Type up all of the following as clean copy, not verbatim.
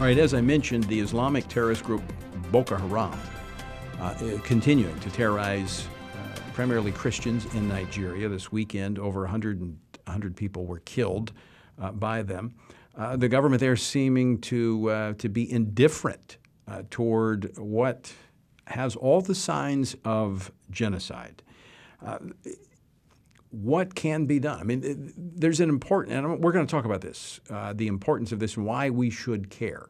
All right, as I mentioned, the Islamic terrorist group Boko Haram continuing to terrorize primarily Christians in Nigeria. This weekend, over 100 people were killed by them. The government there seeming to be indifferent toward what has all the signs of genocide. What can be done? I mean, there's an important, and we're going to talk about this, the importance of this and why we should care.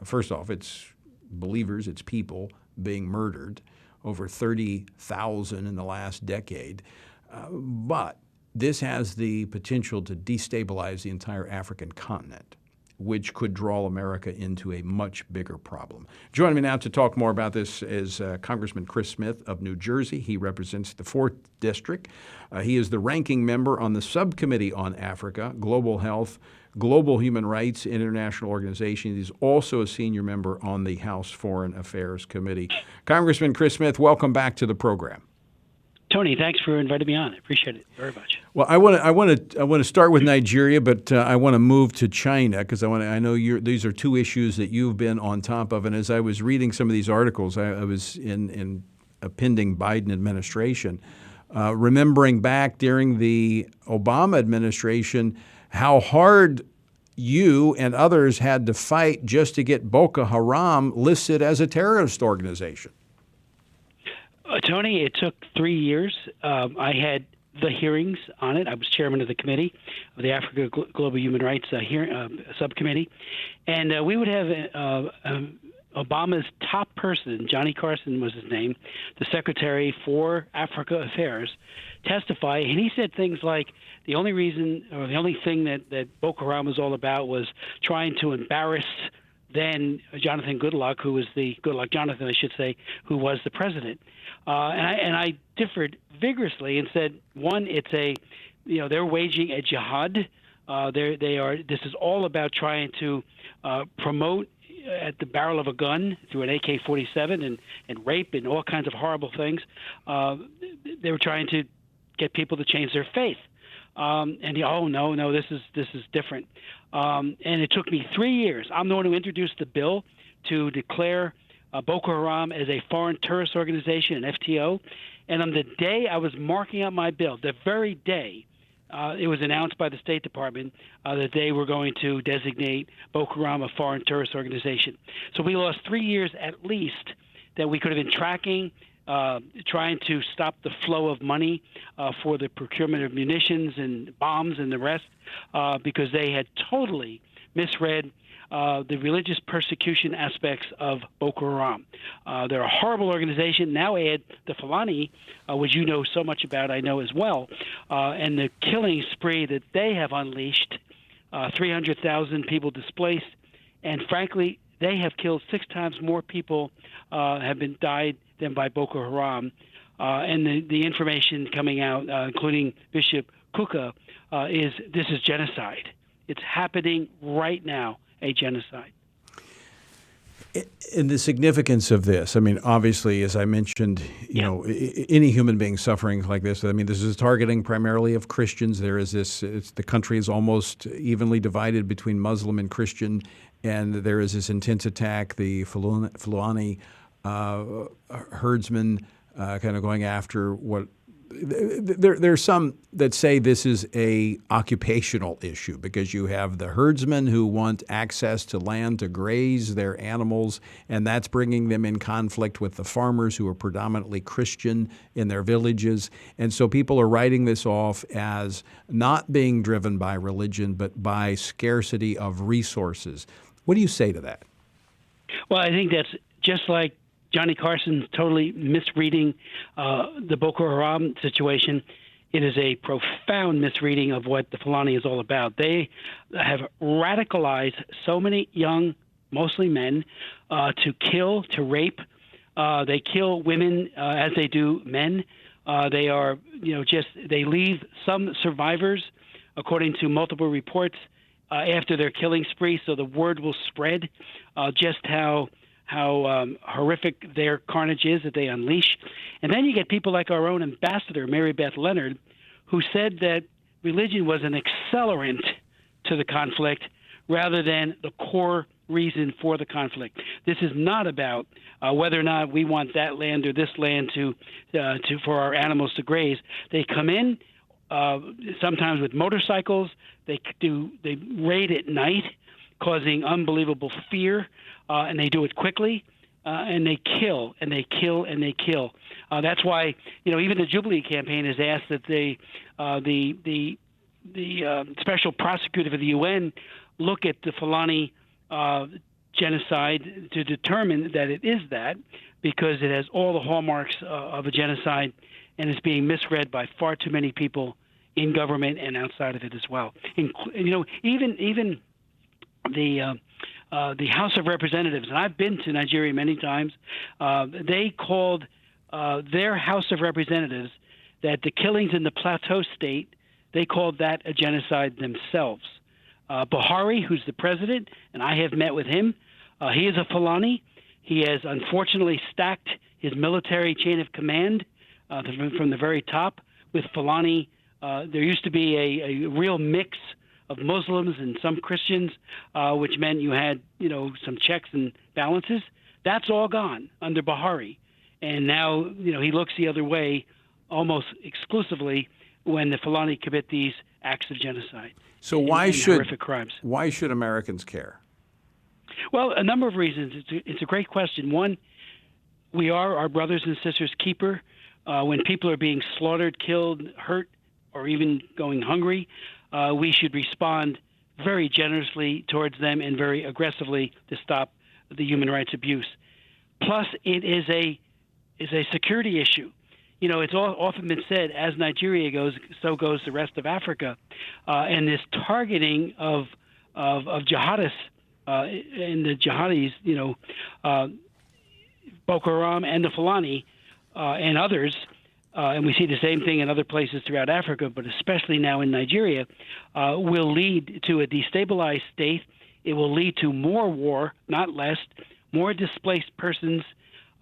First off, it's believers, it's people being murdered, over 30,000 in the last decade. But this has the potential to destabilize the entire African continent, which could draw America into a much bigger problem. Joining me now to talk more about this is Congressman Chris Smith of New Jersey. He represents the 4th District. He is the ranking member on the Subcommittee on Africa, Global Health, Global Human Rights, International Organization. He's also a senior member on the House Foreign Affairs Committee. Congressman Chris Smith, welcome back to the program. Tony, thanks for inviting me on. I appreciate it very much. Well, I want to start with Nigeria, but I want to move to China because I know these are two issues that you've been on top of. And as I was reading some of these articles, I was in a pending Biden administration, remembering back during the Obama administration how hard you and others had to fight just to get Boko Haram listed as a terrorist organization. Tony, it took 3 years. I had the hearings on it. I was chairman of the committee of the Africa Global Human Rights Subcommittee. And we would have Obama's top person, Johnny Carson was his name, the Secretary for Africa Affairs, testify. And he said things like the only reason or the only thing that Boko Haram was all about was trying to embarrass then Jonathan Goodluck, who was Goodluck Jonathan, I should say, who was the president. And I differed vigorously and said, one, they're waging a jihad. This is all about trying to promote at the barrel of a gun through an AK-47 and rape and all kinds of horrible things. They were trying to get people to change their faith. No, this is different. And it took me 3 years. I'm the one who introduced the bill to declare Boko Haram as a foreign terrorist organization, an FTO. And on the day I was marking up my bill, the very day it was announced by the State Department that they were going to designate Boko Haram a foreign terrorist organization. So we lost 3 years at least that we could have been tracking, trying to stop the flow of money for the procurement of munitions and bombs and the rest, because they had totally misread the religious persecution aspects of Boko Haram. They're a horrible organization. Now add the Fulani, which you know so much about, I know as well, and the killing spree that they have unleashed, 300,000 people displaced, and frankly, they have killed 6 times more people have been died than by Boko Haram. And the information coming out, including Bishop Kuka, is this is genocide. It's happening right now, a genocide. And the significance of this, I mean, obviously, as I mentioned, any human being suffering like this, I mean, this is targeting primarily of Christians. There is the country is almost evenly divided between Muslim and Christian, and there is this intense attack, the Fulani herdsmen kind of going after what there's some that say this is a occupational issue because you have the herdsmen who want access to land to graze their animals, and that's bringing them in conflict with the farmers who are predominantly Christian in their villages. And so people are writing this off as not being driven by religion but by scarcity of resources. What do you say to that? Well, I think that's just like Johnny Carson totally misreading the Boko Haram situation. It is a profound misreading of what the Fulani is all about. They have radicalized so many young, mostly men, to kill, to rape. They kill women as they do men. They are, they leave some survivors, according to multiple reports, after their killing spree, so the word will spread just how horrific their carnage is that they unleash. And then you get people like our own ambassador, Mary Beth Leonard, who said that religion was an accelerant to the conflict rather than the core reason for the conflict. This is not about whether or not we want that land or this land to for our animals to graze. They come in sometimes with motorcycles. They raid at night, causing unbelievable fear, and they do it quickly. And they kill, and they kill, and they kill. That's why, even the Jubilee campaign has asked that the special prosecutor for the UN look at the Fulani genocide to determine that it is that, because it has all the hallmarks of a genocide, and is being misread by far too many people in government and outside of it as well. Even the House of Representatives, and I've been to Nigeria many times, they called their House of Representatives that the killings in the Plateau State, they called that a genocide themselves. Buhari, who's the president, and I have met with him, he is a Fulani. He has unfortunately stacked his military chain of command from the very top with Fulani. There used to be a real mix of Muslims and some Christians, which meant you had, some checks and balances. That's all gone under Buhari. And now, he looks the other way almost exclusively when the Fulani commit these acts of genocide. So horrific crimes. Why should Americans care? Well, a number of reasons. It's a great question. One, we are our brothers and sisters' keeper. When people are being slaughtered, killed, hurt, or even going hungry, we should respond very generously towards them and very aggressively to stop the human rights abuse. Plus, it is a security issue. It's often been said, as Nigeria goes, so goes the rest of Africa. And this targeting of jihadists and the jihadis, Boko Haram and the Fulani and others, and we see the same thing in other places throughout Africa, but especially now in Nigeria, will lead to a destabilized state. It will lead to more war, not less, more displaced persons,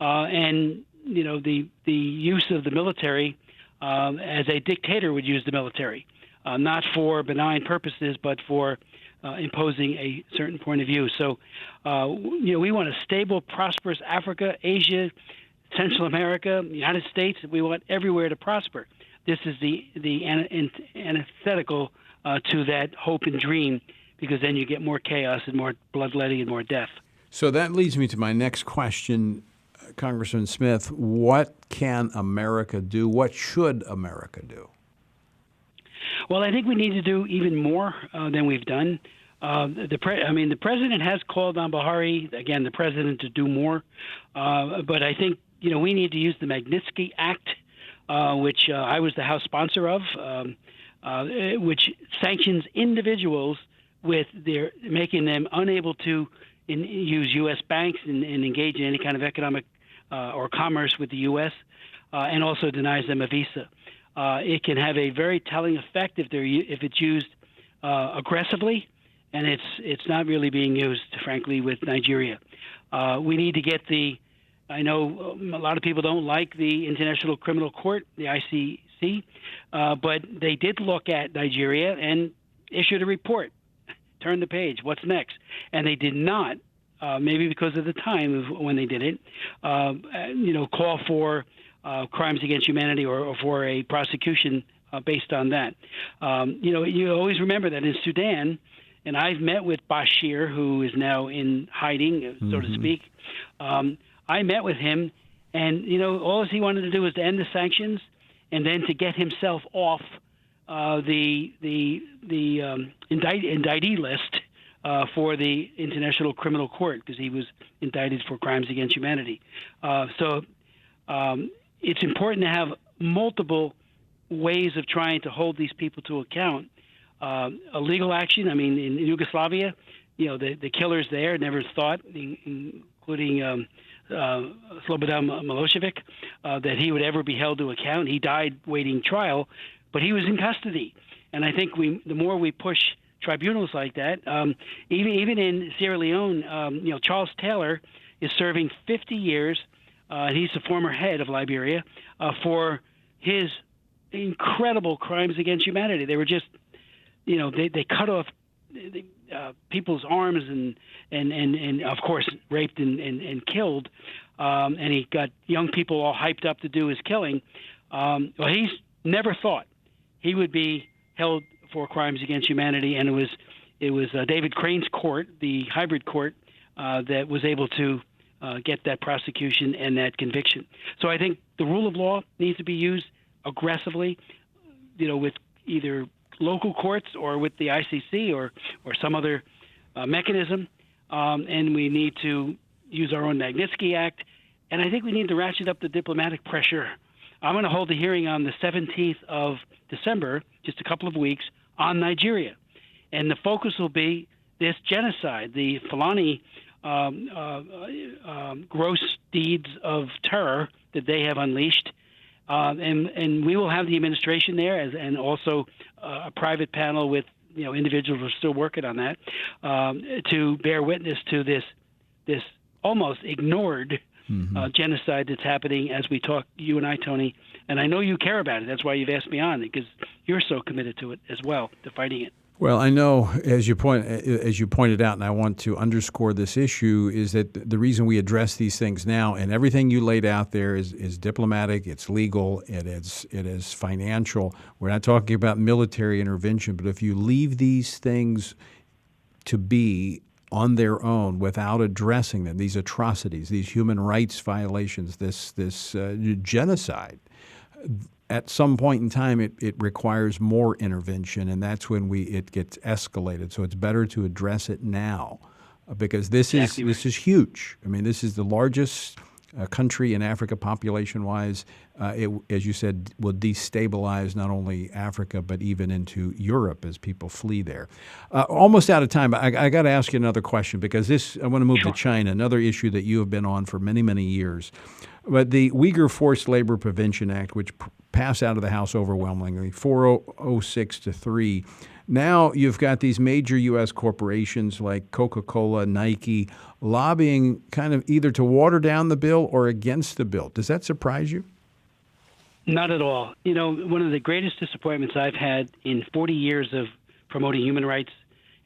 and the use of the military as a dictator would use the military, not for benign purposes, but for imposing a certain point of view. So, we want a stable, prosperous Africa, Asia, Central America, the United States. We want everywhere to prosper. This is the antithetical to that hope and dream, because then you get more chaos and more bloodletting and more death. So that leads me to my next question, Congressman Smith. What can America do? What should America do? Well, I think we need to do even more than we've done. The president has called on Buhari, again, the president, to do more. But I think, we need to use the Magnitsky Act, which I was the House sponsor of, which sanctions individuals with making them unable to use U.S. banks and engage in any kind of economic or commerce with the U.S., and also denies them a visa. It can have a very telling effect if it's used aggressively, and it's not really being used, frankly, with Nigeria. We need to get I know a lot of people don't like the International Criminal Court, the ICC, but they did look at Nigeria and issued a report. Turn the page. What's next? And they did not, maybe because of the time of when they did it, call for crimes against humanity or for a prosecution based on that. You always remember that in Sudan, and I've met with Bashir, who is now in hiding, so to speak. I met with him, and all he wanted to do was to end the sanctions, and then to get himself off the indictee list for the International Criminal Court, because he was indicted for crimes against humanity. So it's important to have multiple ways of trying to hold these people to account. A legal action. I mean, in Yugoslavia, the killers there never thought, including Slobodan Milosevic, that he would ever be held to account. He died waiting trial, but he was in custody. And I think the more we push tribunals like that, even in Sierra Leone, Charles Taylor is serving 50 years. He's the former head of Liberia for his incredible crimes against humanity. They were just, they cut off people's arms and of course raped and killed, and he got young people all hyped up to do his killing. Well, he's never thought he would be held for crimes against humanity, and it was David Crane's court, the hybrid court, that was able to get that prosecution and that conviction. So I think the rule of law needs to be used aggressively, with either local courts or with the ICC or some other mechanism, and we need to use our own Magnitsky Act, and I think we need to ratchet up the diplomatic pressure. I'm going to hold a hearing on the 17th of December, just a couple of weeks, on Nigeria, and the focus will be this genocide, the Fulani gross deeds of terror that they have unleashed. And we will have the administration there, and also a private panel with individuals who are still working on that, to bear witness to this almost ignored genocide that's happening as we talk, you and I, Tony. And I know you care about it. That's why you've asked me on, because you're so committed to it as well, to fighting it. Well, I know, as you pointed out, and I want to underscore this issue, is that the reason we address these things now, and everything you laid out there is diplomatic, it's legal, it is financial. We're not talking about military intervention, but if you leave these things to be on their own without addressing them, these atrocities, these human rights violations, this genocide, at some point in time, it requires more intervention, and that's when it gets escalated. So it's better to address it now, because this is huge. I mean, this is the largest country in Africa population-wise. It, as you said, will destabilize not only Africa but even into Europe as people flee there. Almost out of time, but I got to ask you another question, because I want to move to China, another issue that you have been on for many, many years. But the Uyghur Forced Labor Prevention Act, which passed out of the House overwhelmingly, 406 to 3. Now you've got these major U.S. corporations like Coca-Cola, Nike, lobbying kind of either to water down the bill or against the bill. Does that surprise you? Not at all. One of the greatest disappointments I've had in 40 years of promoting human rights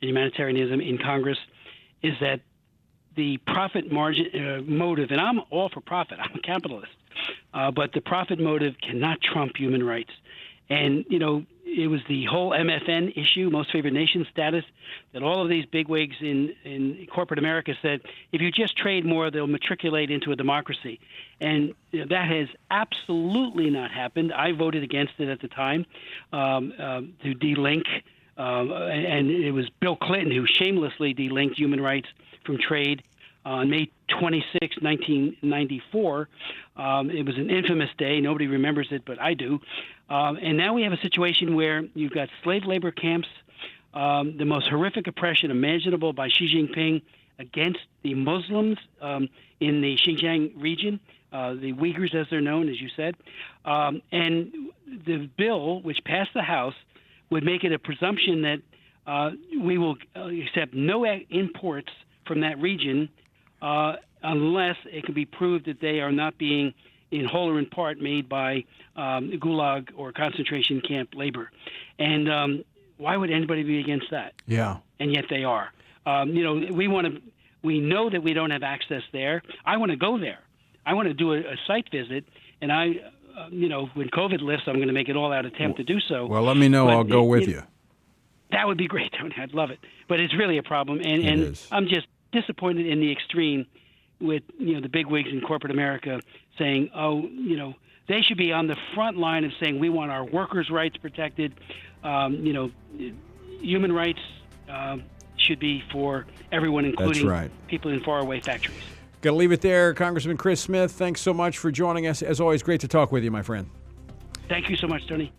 and humanitarianism in Congress is that the profit margin motive, and I'm all for profit, I'm a capitalist, but the profit motive cannot trump human rights. And, it was the whole MFN issue, most favored nation status, that all of these bigwigs in corporate America said, if you just trade more, they'll matriculate into a democracy. And that has absolutely not happened. I voted against it at the time to delink, and it was Bill Clinton who shamelessly delinked human rights from trade on May 26, 1994. It was an infamous day. Nobody remembers it, but I do. And now we have a situation where you've got slave labor camps, the most horrific oppression imaginable by Xi Jinping against the Muslims in the Xinjiang region, the Uyghurs as they're known, as you said. And the bill, which passed the House, would make it a presumption that we will accept no imports from that region unless it can be proved that they are not being, in whole or in part, made by gulag or concentration camp labor. And why would anybody be against that? Yeah. And yet they are. We know that we don't have access there. I want to go there. I want to do a site visit, and when COVID lifts, I'm going to make an all-out attempt to do so. Well, let me know. But I'll go with you. That would be great, Tony. I'd love it. But it's really a problem, and I'm just disappointed in the extreme with the bigwigs in corporate America saying, they should be on the front line of saying we want our workers' rights protected. Human rights should be for everyone, including people in faraway factories. Got to leave it there. Congressman Chris Smith, thanks so much for joining us. As always, great to talk with you, my friend. Thank you so much, Tony.